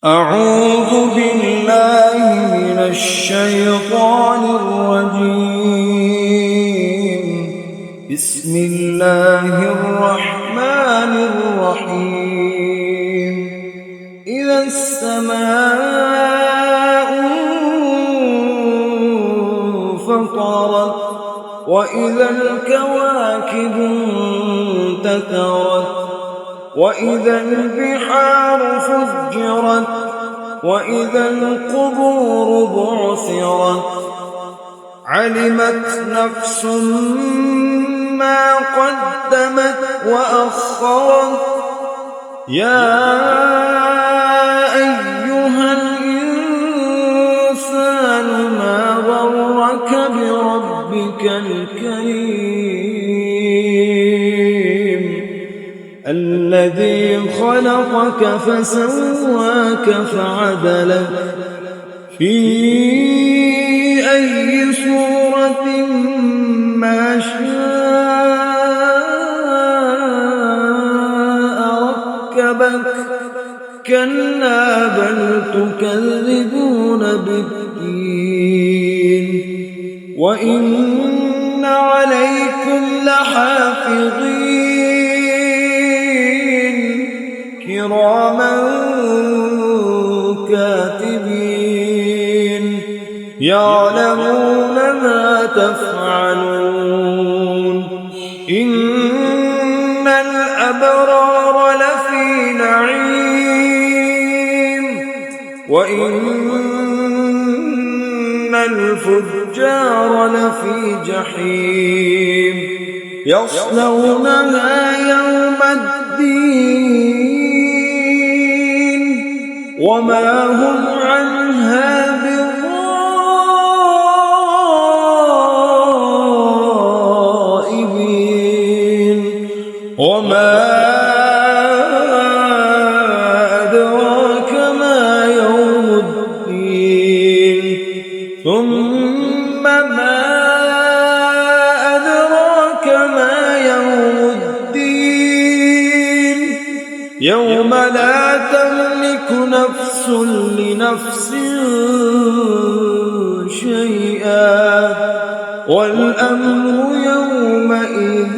أعوذ بالله من الشيطان الرجيم. بسم الله الرحمن الرحيم. إذا السماء انفطرت وإذا الكواكب انتثرت وإذا البحار فجرت وإذا القبور بعثرت علمت نفس ما قدمت وأخرت يا أيها الإنسان ما غرك بربك الكريم الذي خلقك فسواك فعدلك في أي صورة ما شاء ركبك كلا بل تكذبون بالدين وإن عليكم لحافظين كراما كاتبين يعلمون ما تفعلون إن الأبرار لفي نعيم وإن الفجار لفي جحيم يصلونها يوم الدين وما هم عنها بغائبين وما أدراك ما يوم الدين ثم ما أدراك ما يوم الدين يوم لا تملك نفس لنفس شيئا والأمر يومئذ